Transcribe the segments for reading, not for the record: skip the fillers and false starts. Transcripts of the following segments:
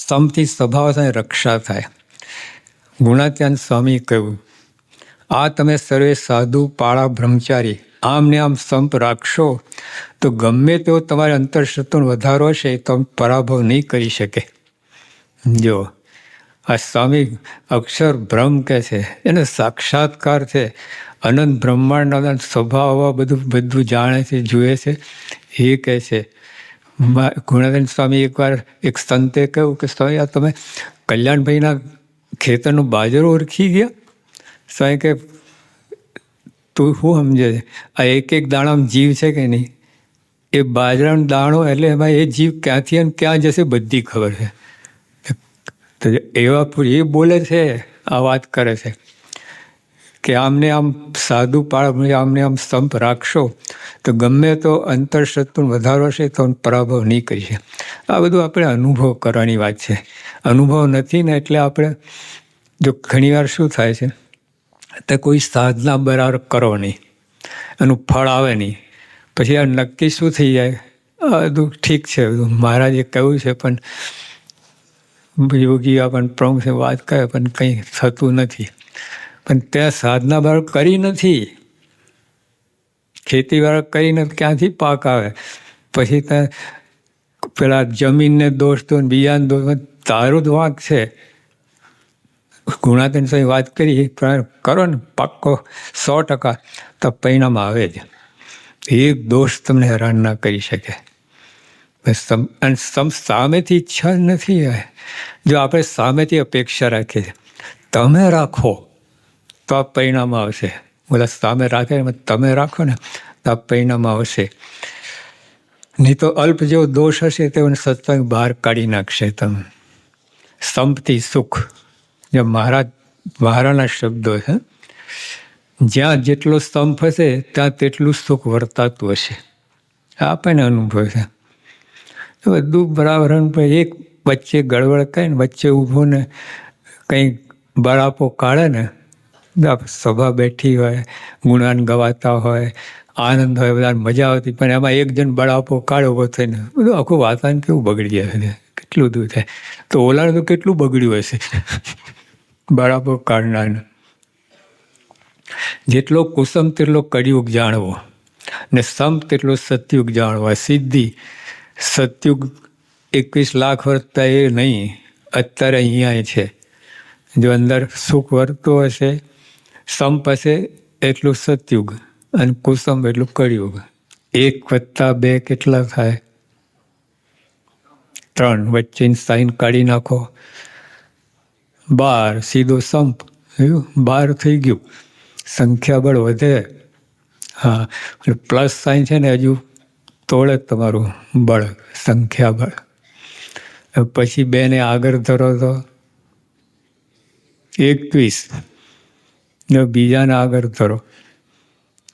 સમથી સ્વભાવ થાય, રક્ષા થાય. ગુણાત્યાન સ્વામી કહ્યું, આ તમે સર્વે સાધુ પાળા બ્રહ્મચારી આમ ને આમ સંપ રાખશો તો ગમે તેવો તમારે અંતરશત્રુનો વધારો હશે તો પરાભવ નહીં કરી શકે. જો આ સ્વામી અક્ષર બ્રહ્મ કહે છે, એનો સાક્ષાત્કાર છે. અનંત બ્રહ્માંડના સ્વભાવ બધું જાણે છે, જુએ છે. એ કહે છે. ગુણાનંદ સ્વામી એકવાર એક સંતે કહ્યું કે સ્વામી આ તમે કલ્યાણભાઈના ખેતરનું બાજરો ઓળખી ગયા? સ્વામી કે તું શું સમજે છે? આ એક એક દાણામાં જીવ છે કે નહીં? એ બાજરાનો દાણો એટલે એમાં એ જીવ ક્યાંથી અને ક્યાં જશે બધી ખબર છે. તો એવા એ બોલે છે, આ વાત કરે છે કે આમને આમ સાધુ પાળ આમને આમ સંપ રાખશો તો ગમે તો અંતરશત્રુ વધારો હશે તો પરાભવ નહીં કરી શકે. આ બધું આપણે અનુભવ કરવાની વાત છે. અનુભવ નથી ને એટલે આપણે જો ઘણીવાર શું થાય છે તો કોઈ સાધના બરાબર કરો નહીં, એનું ફળ આવે નહીં, પછી આ નક્કી શું થઈ જાય? આ બધું ઠીક છે, બધું મહારાજે કહ્યું છે, પણ યોગી આપણને પ્રમુખ વાત કરે પણ કંઈ થતું નથી. પણ ત્યાં સાધના બરાબર કરી નથી, ખેતી બરાબર કરીને ક્યાંથી પાક આવે? પછી ત્યાં પેલા જમીનને દોષ તો બીજાને દોષ, તારો જ વાંક છે. ગુણાતીન સાહેબ વાત કરી કરો ને પાક્કો 100% તો પરિણામ આવે જ. એક દોષ તમને હેરાન ના કરી શકે. અને સામેથી ઈચ્છા નથી. જો આપણે સામેથી અપેક્ષા રાખીએ તમે રાખો તો આ પરિણામ આવશે. બધા સામે રાખે તમે રાખો ને તો આ પરિણામ આવશે. નહીં તો અલ્પ જેવો દોષ હશે તેઓને સત્સંગ બહાર કાઢી નાખશે. તમે સંપથી સુખ, જે મહારાજના શબ્દો છે, જ્યાં જેટલો સ્તંભ હશે ત્યાં તેટલું સુખ વર્તાતું હશે. આપણને અનુભવ છે. બધું બરાબર એક વચ્ચે ગડબડ કરે ને વચ્ચે ઊભો ને કંઈ બળાપો કાઢે ને, સભા બેઠી હોય, ગુણગાન ગવાતા હોય, આનંદ હોય, બધા મજા આવતી, પણ એમાં એક જણ બળાપો કાઢે ઊભો થઈને બધું આખું વાતાવરણ કેવું બગડી જાય છે. કેટલું દૂર થાય તો ઓલાનું તો કેટલું બગડ્યું હશે બળાપો કાઢનારને. જેટલો કુસમ તેટલો કળિયુગ જાણવો ને સંપ તેટલો સતયુગ જાણવો. સિદ્ધિ સતયુગ 21 લાખ વર્ષ એ નહીં, અત્યારે અહીંયા છે. જો અંદર સુખ વર્તું હશે, સંપ હશે એટલું સતયુગ અને કુસમ એટલું કળિયુગ. 1+2 કેટલા થાય? 3. વચ્ચેની સાઈન કાઢી નાખો, 12 સીધો સંપ. 12 થઈ ગયું. સંખ્યાબળ વધે. હા, પ્લસ સાઈન છે ને હજુ તોડે તમારું બળ, સંખ્યાબળ. પછી 2 ને આગળ ધરો તો 21, ને બીજાને આગળ ધરો,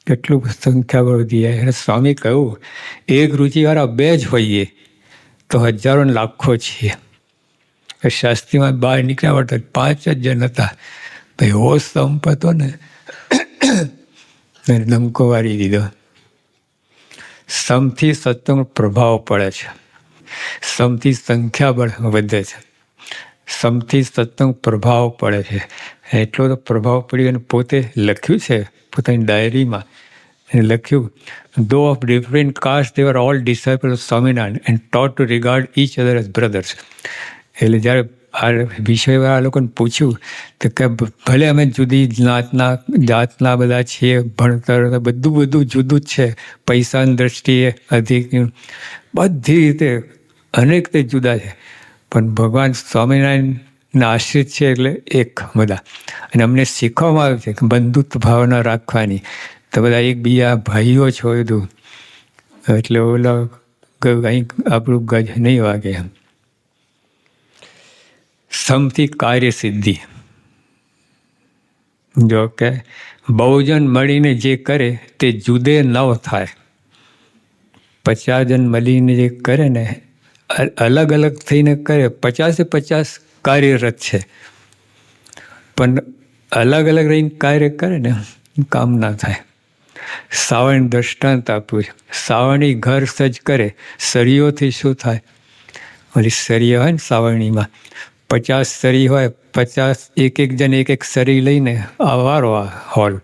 કેટલું સંખ્યાબળ વધી જાય. અને સ્વામી કહ્યું એક રુચિવાળા 2 જ હોઈએ તો હજારો ને લાખો છીએ. શાસ્ત્રીમાં બહાર નીકળ્યા વળતા 5 જ જણ હતા. ભાઈ એવો સંપ હતો ને ધમકો વારી દીધો. સમથી સત્સંગનો પ્રભાવ પડે છે, સમથી સંખ્યાબળ વધે છે, સમથી સત્સંગ પ્રભાવ પડે છે. એટલો તો પ્રભાવ પડ્યો અને પોતે લખ્યું છે પોતાની ડાયરીમાં. એને લખ્યું, though of different caste they were all disciples of Swaminarayan and taught to regard each other as brothers. એટલે જ્યારે આ વિષયવાળા લોકોને પૂછ્યું તો કે ભલે અમે જુદી જાતના બધા છીએ, ભણતર બધું જુદું જ છે, પૈસાની દ્રષ્ટિએ અધિક બધી રીતે અનેક તે જુદા છે, પણ ભગવાન સ્વામિનારાયણના આશ્રિત છે એટલે એક બધા. અને અમને શીખવામાં આવ્યું છે કે બંધુત્વ ભાવના રાખવાની, તો બધા એકબીજા ભાઈઓ છો બધું. એટલે ઓલા કંઈક આપણું ગજ નહીં વાગે. એમ સમથી કાર્ય સિદ્ધિ. જો કે બહુજન મળીને જે કરે તે જુદે નવ થાય. 50 જણ મળીને જે કરે ને અલગ અલગ થઈને કરે, 50 કાર્યરત છે, પણ અલગ અલગ રહીને કાર્ય કરે ને કામ ના થાય. સાવણ દ્રષ્ટાંત આપ્યું છે. સાવણી ઘર સજ કરે, સળીઓથી શું થાય? ઓલી સરી હોય ને સાવરણીમાં 50 સરી હોય, 50 એક જણ એક સરી લઈને આવારો આ હોલ.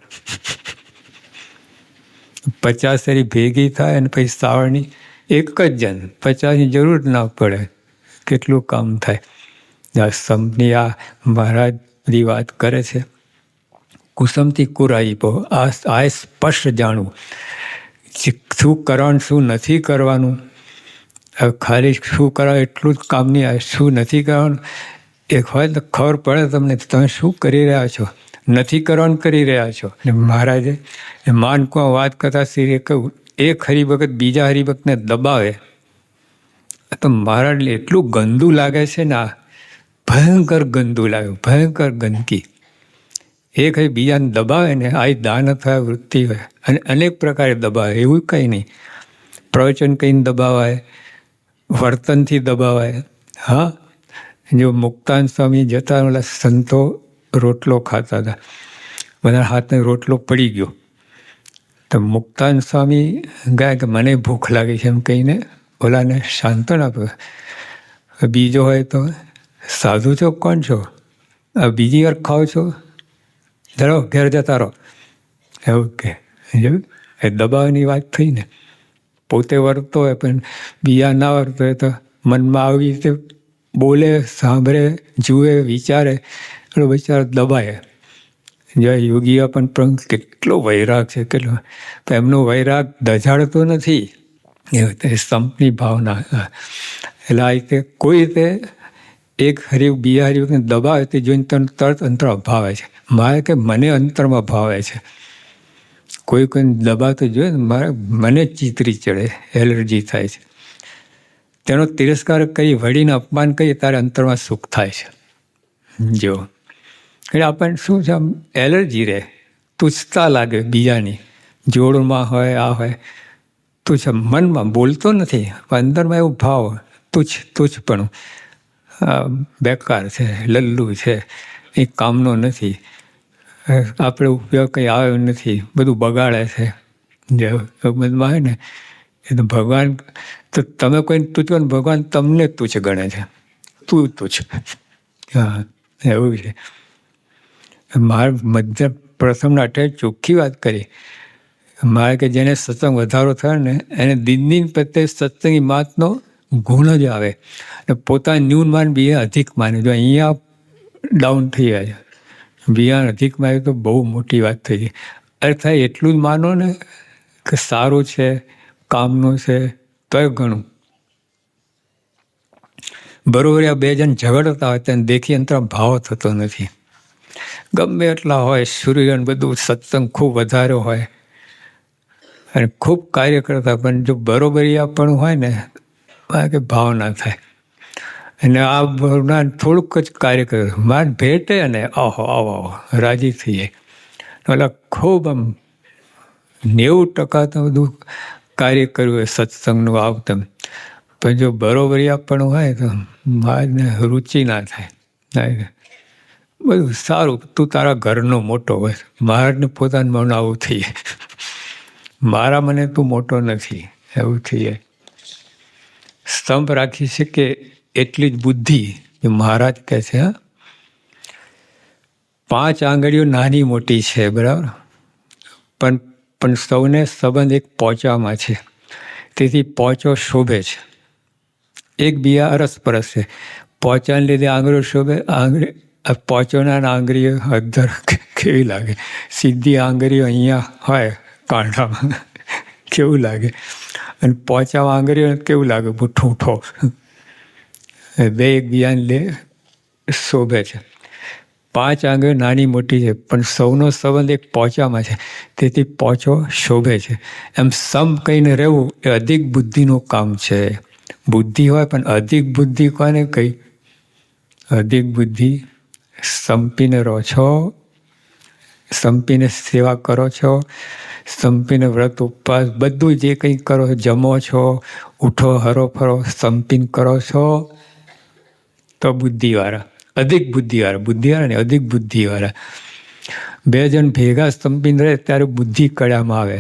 50 સરી ભેગી થાય અને પછી સાવરણી એક જ જણ, 50ની જરૂર ના પડે. કેટલું કામ થાય. સંપની આ મહારાજની વાત કરે છે. કુસુમથી કુરાઈ પો, આ સ્પષ્ટ જાણવું શું કરવાનું શું નથી કરવાનું. ખાલી શું કરવા એટલું જ કામ નહીં આવે. શું નથી કરવાનું એક હોય તો ખબર પડે તમને તમે શું કરી રહ્યા છો, નથી કરવાનું કરી રહ્યા છો. મહારાજે માનકું વાત કરતા શ્રીએ કહ્યું, એક હરિભગત બીજા હરિભક્તને દબાવે તો મહારાજને એટલું ગંદુ લાગે છે ને, આ ભયંકર ગંદુ લાગે, ભયંકર ગંદકી. એક બીજાને દબાવે ને આ દાન અથવા વૃત્તિ હોય અને અનેક પ્રકારે દબાવે. એવું કંઈ નહીં. પ્રવચન કહીને દબાવાય, વર્તનથી દબાવાય. હા, જો મુક્તાન સ્વામી જતા ઓલા સંતો રોટલો ખાતા હતા, બધા હાથને રોટલો પડી ગયો તો મુક્તાન સ્વામી ગયા કે મને ભૂખ લાગી છે એમ કહીને ઓલાને શાંતન આપ્યો. બીજો હોય તો સાધુ છો, કોણ છો, આ બીજી વાર ખાઓ છો, ધરો ઘેર જતા રહો. એવું કે એ દબાવની વાત થઈ ને. પોતે વર્તો હોય પણ બીજા ના વર્તો હોય તો મનમાં આવી રીતે બોલે, સાંભળે, જુએ, વિચારે, એટલો બિચારો દબાય. જો યોગીઓ પણ કેટલો વૈરાગ છે, કેટલો. તો એમનો વૈરાગ દજાડતો નથી. એ સંપની ભાવના. એટલે આ રીતે કોઈ રીતે એક હરિભક્ત બીજા હરિભક્તને દબાવે તે જોઈને તરત અંતરમાં ભાવે છે. મારે કે મને અંતરમાં ભાવે છે. કોઈ કોઈને દબાવતો જોઈએ ને મારે મને ચીતરી ચડે, એલર્જી થાય છે. તેનો તિરસ્કાર કરી વળીને અપમાન કરીએ ત્યારે અંતરમાં સુખ થાય છે. જો એટલે આપણને શું છે, આમ એલર્જી રહે, તુચ્છતા લાગે બીજાની. જોડમાં હોય, આ હોય, તુચ્છ મનમાં બોલતો નથી પણ અંદરમાં એવું ભાવ તુચ્છપણું, બેકાર છે, લલ્લુ છે, એ કામનો નથી, આપણે ઉપયોગ કંઈ આવ્યો નથી, બધું બગાડે છે. જે મનમાં હોય ને એ તો ભગવાન, તો તમે કોઈને તુચ્છ કરો, ભગવાન તમને તુચ્છ ગણે છે. તું તુચ્છ. હા, એવું છે. મારે મધ્ય પ્રથમના અઠવાડિયે ચોખ્ખી વાત કરી. મારે કે જેને સત્સંગ વધારો થયો ને એને દિનની પ્રત્યે સત્સંગી માતનો ગુણ જ આવે. પોતાનું ન્યૂન માન બીજા અધિક માને. જો અહીંયા ડાઉન થઈ ગયા છે, બીજા અધિક માને તો બહુ મોટી વાત થઈ ગઈ. અરે થાય એટલું જ માનો ને કે સારું છે, કામનું છે, તોય ઘણું. બરોબર આ બે જણ ઝઘડતા હોય તેને દેખી અંતર ભાવ થતો નથી. ગમે એટલા હોય, સૂર્ય બધું સત્સંગ ખૂબ વધારે હોય અને ખૂબ કાર્ય કરતા, પણ જો બરોબરી પણ હોય ને કે ભાવ ના થાય. અને આ ભગવાન થોડુંક જ કાર્ય કરે, માન ભેટે અને આહો આવો રાજી થઈ જાય. એટલે ખૂબ આમ 90% તો બધું કાર્ય કર્યું હોય સત્સંગનું આવતમ. પણ જો બરોબરી પણ હોય તો મારને રુચિ ના થાય. બધું સારું, તું તારા ઘરનો મોટો હોય, મારને પોતાનું મન આવું થઈ જાય. મારા મને તું મોટો નથી, એવું થઈ જાય. સ્તંભ રાખી શકે એટલી જ બુદ્ધિ. મહારાજ કહે છે, 5 આંગળીઓ નાની મોટી છે, બરાબર, પણ સૌને સંબંધ એક પોચવામાં છે. તેથી પોચો શોભે છે. એક બીજા અરસપરસ છે. પોચાને લીધે આંગળીઓ શોભે. પોચોના આંગળીઓ અધર કેવી લાગે. સીધી આંગળીઓ અહીંયા હોય કાંઠામાં કેવું લાગે, અને પોચામાં આંગળીઓ કેવું લાગે, ઠૂંઠો. બે એકબીજાને લે શોભે છે. 5 આંગળીઓ નાની મોટી છે પણ સૌનો સંબંધ એક પોચામાં છે. તેથી પોચો શોભે છે. એમ સમ કહીને રહેવું એ અધિક બુદ્ધિનું કામ છે. બુદ્ધિ હોય પણ અધિક બુદ્ધિ કોને કહી? અધિક બુદ્ધિ સંપીને રહો છો, સંપીને સેવા કરો છો, સંપીને વ્રત ઉપવાસ બધું જે કંઈ કરો, જમો છો, ઉઠો, હરો ફરો, સંપીને કરો છો, તો બુદ્ધિવાળા, અધિક બુદ્ધિવાળા ને અધિક બુદ્ધિવાળા. 2 જણ ભેગા સંપીને રહે ત્યારે બુદ્ધિ કળામાં આવે.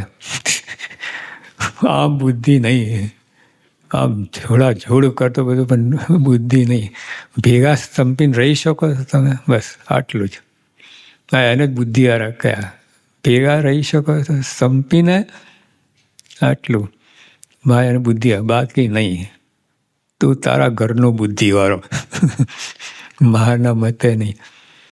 આ બુદ્ધિ નહીં. આમ જોડા જોડ કરતો બધું, પણ બુદ્ધિ નહીં. ભેગા સંપીને રહી શકો છો તમે, બસ આટલું જ. હા, એને જ બુદ્ધિવાળા કયા. ભેગા રહી શકો છો સંપીને, આટલું. ભાઈ એને બુદ્ધિ, બાકી નહીં. તું તારા ઘરનો બુદ્ધિવાળો, બહારના મતે નહીં.